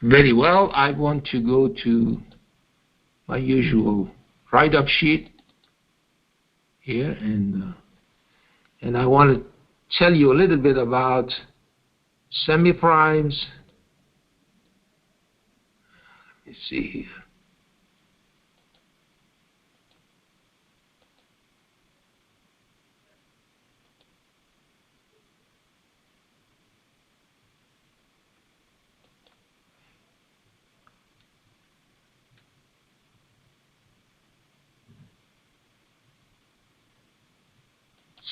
Very well. I want to go to my usual write-up sheet here, and I want to tell you a little bit about semi-primes. Let me see here.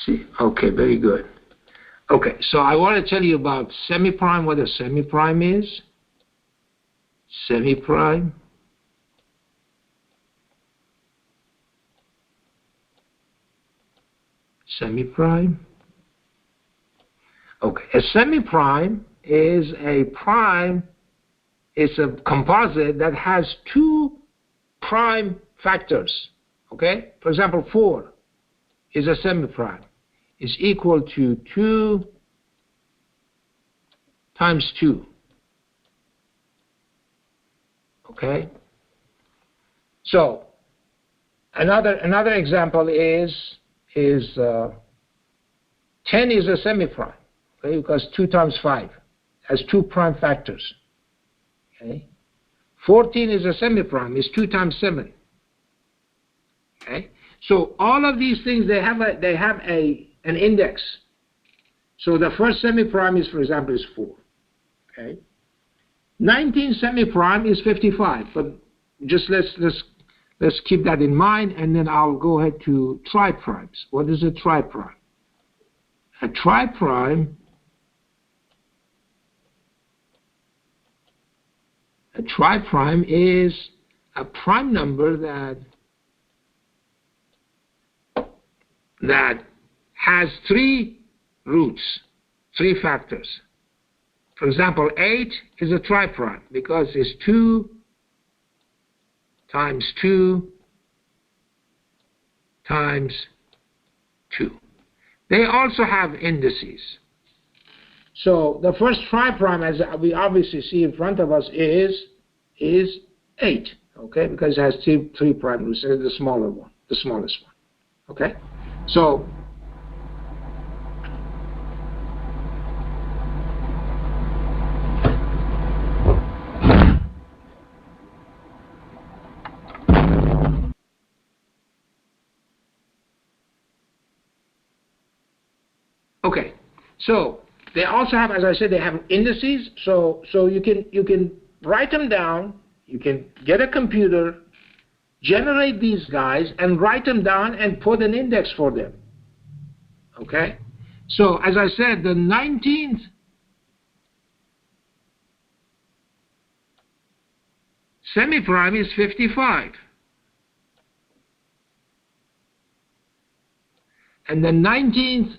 See, okay, very good. Okay, so I want to tell you about semi-prime, what a semi-prime is. Semi-prime. Semi-prime. Okay, a semi-prime is a prime, it's a composite that has two prime factors. Okay, for example, 4 is a semi-prime. Is equal to 2 times 2. Okay? So another example is 10 is a semi-prime, okay? Because 2 times 5 has 2 prime factors. Okay? 14 is a semi-prime, is 2 times 7. Okay? So all of these things, they have an index. So the first semi-prime is, for example, is 4. Okay. 19 semi-prime is 55. But just let's keep that in mind, and then I'll go ahead to triprimes. What is a triprime? A triprime. A triprime is a prime number that has 3 roots, 3 factors. For example, 8 is a triprime because it's 2 times 2 times 2. They also have indices. So the first triprime, as we obviously see in front of us, is 8, okay, because it has 3 prime roots, the smaller one, the smallest one, okay? So okay, so they also have, as I said, they have indices. So you can write them down. You can get a computer, generate these guys, and write them down and put an index for them. Okay? So as I said, the 19th semi-prime is 55. And the 19th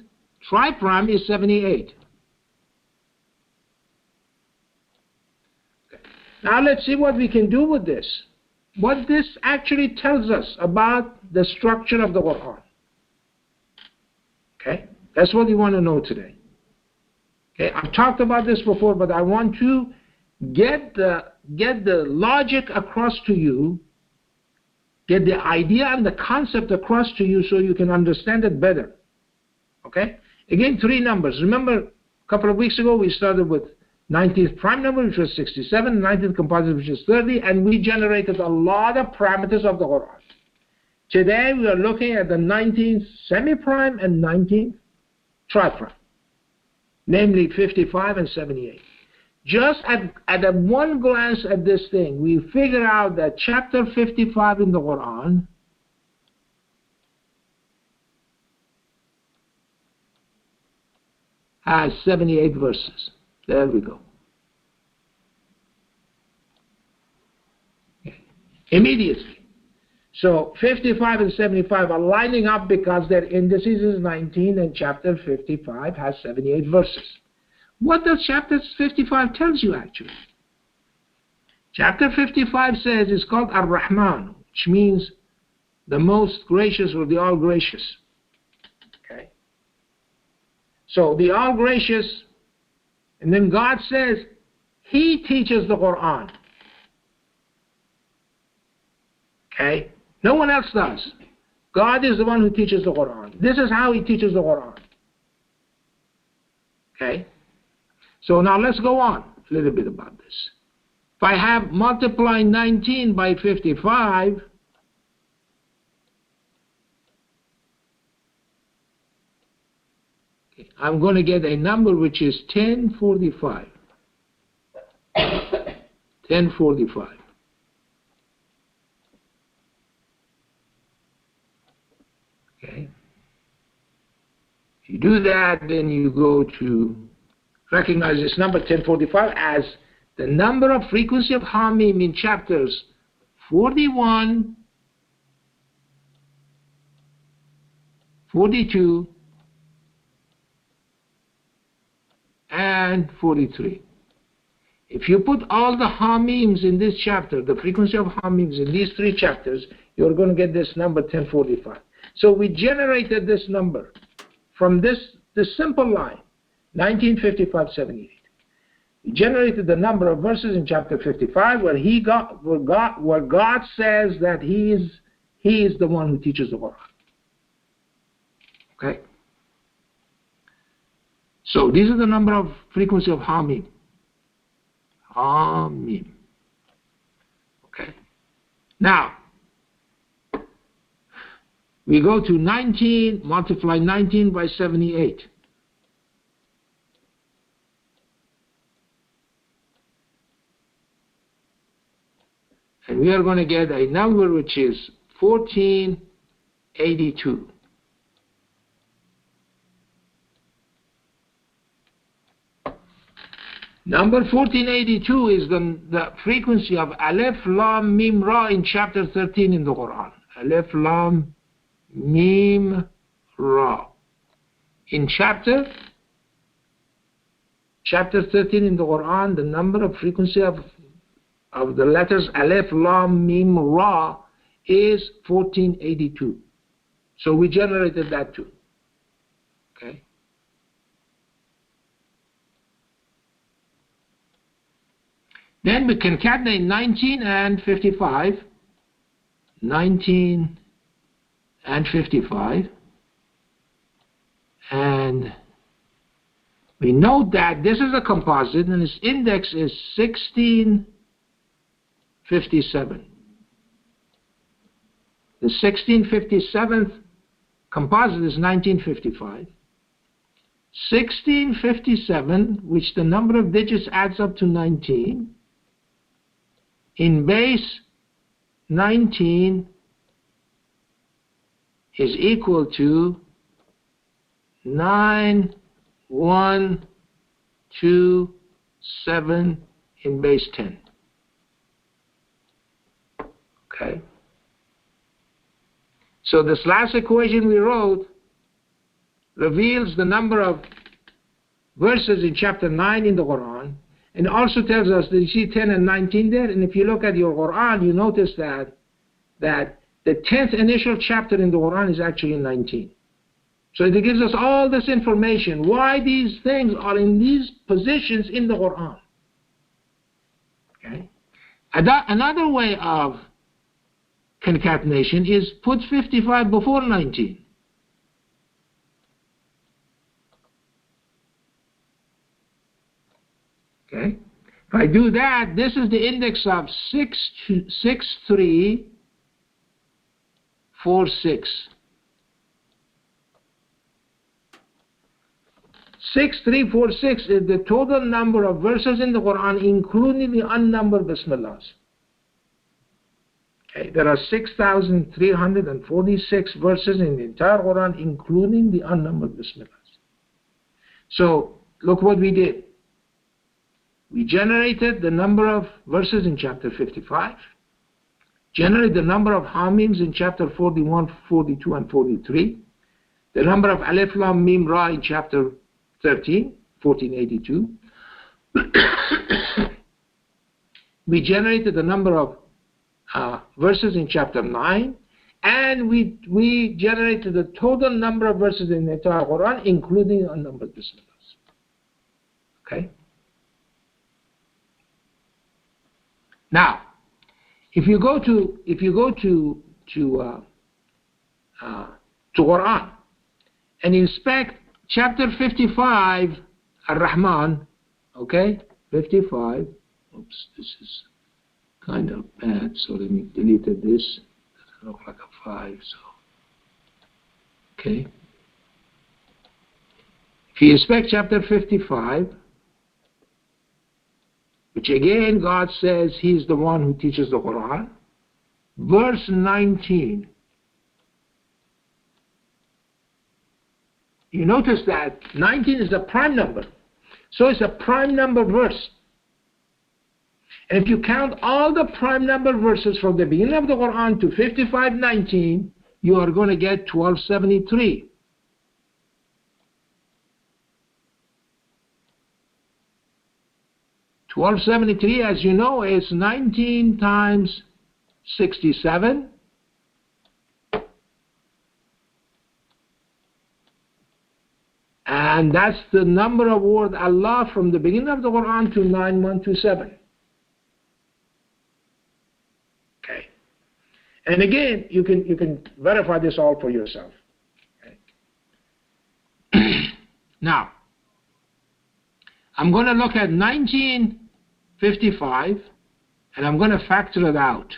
triprime is 78. Okay. Now let's see what we can do with this. What this actually tells us about the structure of the Quran. Okay? That's what we want to know today. Okay? I've talked about this before, but I want to get the logic across to you, get the idea and the concept across to you so you can understand it better. Okay? Again, 3 numbers. Remember, a couple of weeks ago we started with 19th prime number, which was 67, 19th composite, which is 30, and we generated a lot of parameters of the Quran. Today we are looking at the 19th semi-prime and 19th triprime, namely 55 and 78. Just at a one glance at this thing, we figure out that chapter 55 in the Quran has 78 verses. There we go. Okay. Immediately. So 55 and 75 are lining up because their indices is 19 and chapter 55 has 78 verses. What does chapter 55 tells you actually? Chapter 55 says it's called Ar-Rahman, which means the most gracious or the all gracious. Okay. So the all gracious, and then God says He teaches the Quran. Okay? No one else does. God is the one who teaches the Quran. This is how He teaches the Quran. Okay? So now let's go on a little bit about this. If I have multiply 19 by 55, I'm going to get a number which is 1045. 1045. Okay. If you do that, then you go to recognize this number 1045 as the number of frequency of Hamim in chapters 41, 42, and 43. If you put all the Hamims in this chapter, the frequency of Hamims in these three chapters, you're going to get this number 1045. So we generated this number from this simple line, 1955-78. We generated the number of verses in chapter 55 where God says that He is the one who teaches the Quran. Okay? So these are the number of frequency of Hamim. Hamim. Okay. Now, we go to 19, multiply 19 by 78. And we are going to get a number which is 1482. Number 1482 is the frequency of A.L.M. Mim Ra in chapter 13 in the Quran. A.L.M. Mim Ra. In chapter 13 in the Quran, the number of frequency of the letters A.L.M. Mim Ra is 1482. So we generated that too. Okay. Then we concatenate 19 and 55. 19 and 55. And we note that this is a composite and its index is 1657. The 1657th composite is 1955. 1657, which the number of digits adds up to 19, in base 19 is equal to 9127 in base 10. Okay. So this last equation we wrote reveals the number of verses in chapter 9 in the Quran, and also tells us that you see 10 and 19 there, and if you look at your Quran, you notice that the 10th initial chapter in the Quran is actually 19. So it gives us all this information, why these things are in these positions in the Quran. Okay. Another way of concatenation is put 55 before 19. Okay. If I do that, this is the index of 6346. 6346 is the total number of verses in the Quran, including the unnumbered Bismillahs. Okay. There are 6,346 verses in the entire Quran, including the unnumbered Bismillahs. So, look what we did. We generated the number of verses in chapter 55, generated the number of Hamims in chapter 41, 42, and 43, the number of Alif Lam Mim Ra in chapter 13, 1482. We generated the number of verses in chapter 9, and we generated the total number of verses in the entire Quran, including unnumbered Bismillahs. Okay? Now, if you go to Quran and inspect chapter 55, Ar-Rahman, okay, 55. Oops, this is kind of bad, so let me delete this. Doesn't look like a 5, so okay. If you inspect chapter 55, which again God says He's the one who teaches the Quran, verse 19, you notice that 19 is a prime number. So it's a prime number verse. And if you count all the prime number verses from the beginning of the Quran to 55:19, you are going to get 1273. $1273, as you know, is 19 times 67. And that's the number of word Allah from the beginning of the Quran to 9127. Okay. And again, you can verify this all for yourself. Okay. Now, I'm going to look at 1955 and I'm going to factor it out.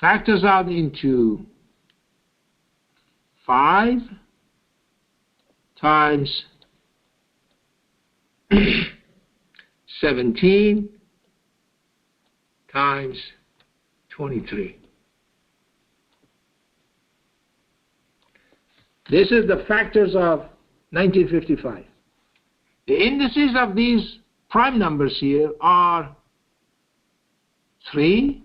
Factors out into 5 times 17 times 23. This is the factors of 1955. The indices of these prime numbers here are 3,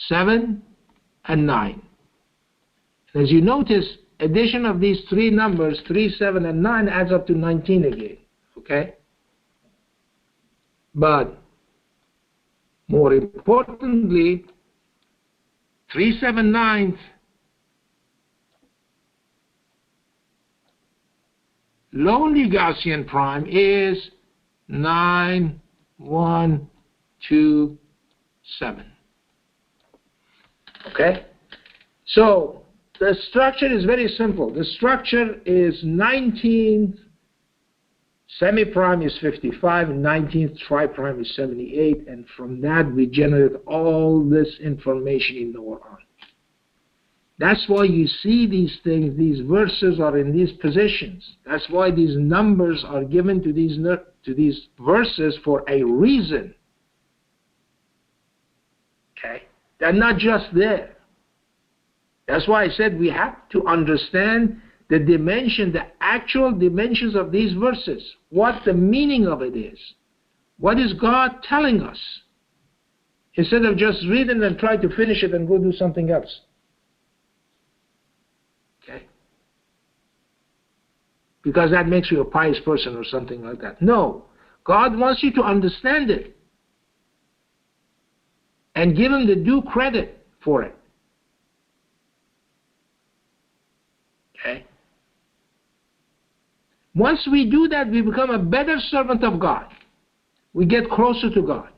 7, and 9. As you notice, addition of these three numbers, 3, 7, and 9, adds up to 19 again. Okay? But more importantly, 3, 7, 9 lonely Gaussian prime is 9, 1, 2, 7. Okay? So the structure is very simple. The structure is 19th semi-prime is 55, 19th tri-prime is 78, and from that we generate all this information in the Quran. That's why you see these things, these verses are in these positions. That's why these numbers are given to these verses for a reason. Okay? They're not just there. That's why I said we have to understand the dimension, the actual dimensions of these verses, what the meaning of it is. What is God telling us? Instead of just reading and try to finish it and go do something else. Okay? Because that makes you a pious person or something like that. No. God wants you to understand it and give Him the due credit for it. Okay? Once we do that, we become a better servant of God. We get closer to God.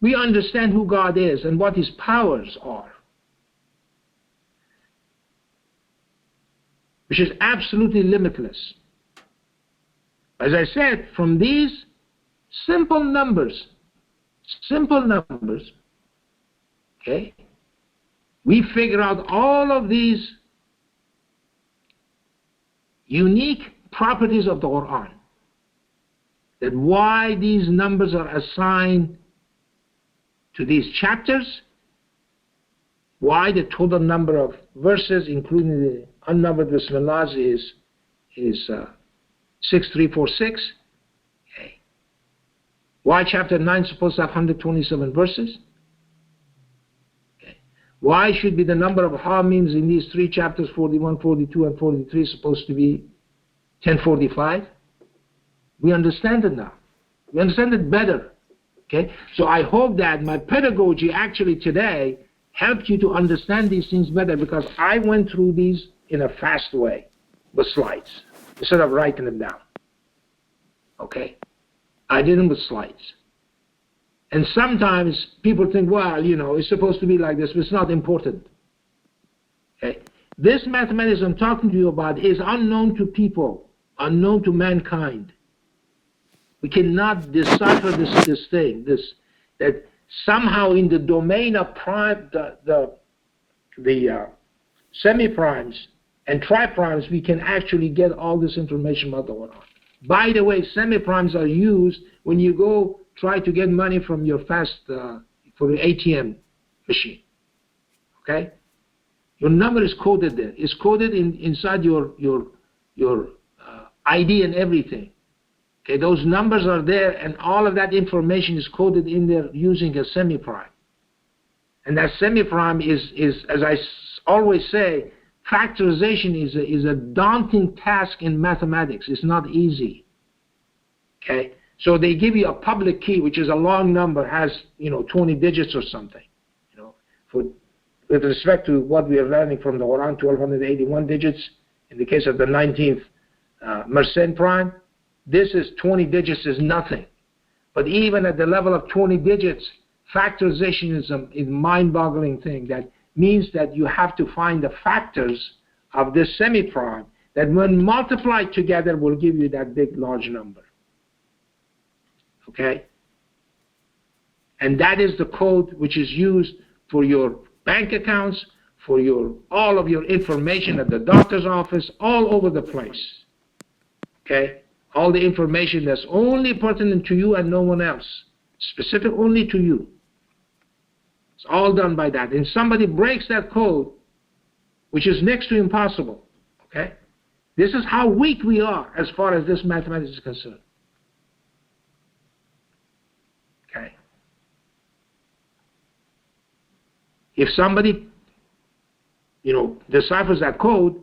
We understand who God is and what His powers are, which is absolutely limitless. As I said, from these simple numbers, okay, we figure out all of these unique properties of the Quran. That why these numbers are assigned to these chapters, why the total number of verses, including the unnumbered Bismillahs, is 6346. Okay. Why chapter 9 is supposed to have 127 verses? Okay. Why should be the number of Hameems in these three chapters, 41, 42, and 43, supposed to be 1045? We understand it now. We understand it better. Okay? So I hope that my pedagogy actually today helped you to understand these things better, because I went through these in a fast way with slides. instead of writing them down. Okay? I did them with slides. And sometimes people think, well, you know, it's supposed to be like this, but it's not important. Okay? This mathematics I'm talking to you about is unknown to people, unknown to mankind. We cannot decipher this thing, that somehow in the domain of prime, the semi-primes and tri-primes, we can actually get all this information about going on. By the way, semi-primes are used when you go try to get money from your for the ATM machine. Okay? Your number is coded there. It's coded inside your ID and everything. Okay, those numbers are there, and all of that information is coded in there using a semi-prime. And that semi-prime is as I always say, factorization is a daunting task in mathematics. It's not easy. Okay, so they give you a public key, which is a long number, has 20 digits or something. With respect to what we are learning from the Quran, 1281 digits. In the case of the 19th Mersenne prime, this is 20 digits is nothing. But even at the level of 20 digits, factorization is a mind-boggling thing. That means that you have to find the factors of this semi-prime that when multiplied together will give you that big, large number. Okay? And that is the code which is used for your bank accounts, for all of your information at the doctor's office, all over the place. Okay? All the information that's only pertinent to you and no one else. Specific only to you. It's all done by that. And somebody breaks that code, which is next to impossible. Okay? This is how weak we are as far as this mathematics is concerned. Okay? If somebody, deciphers that code,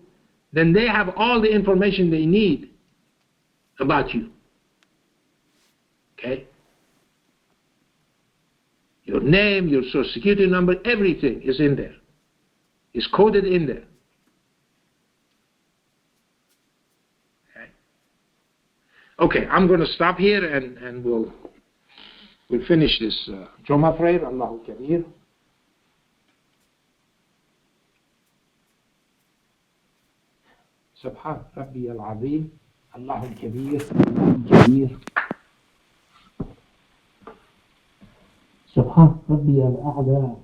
then they have all the information they need about you. Okay? Your name, your social security number, everything is in there. It's coded in there. Okay, I'm going to stop here and we'll finish this. Juma prayer, Allahu Kabir. سبحان ربي العظيم الله الكبير الله الكبير سبحان ربي الأعلى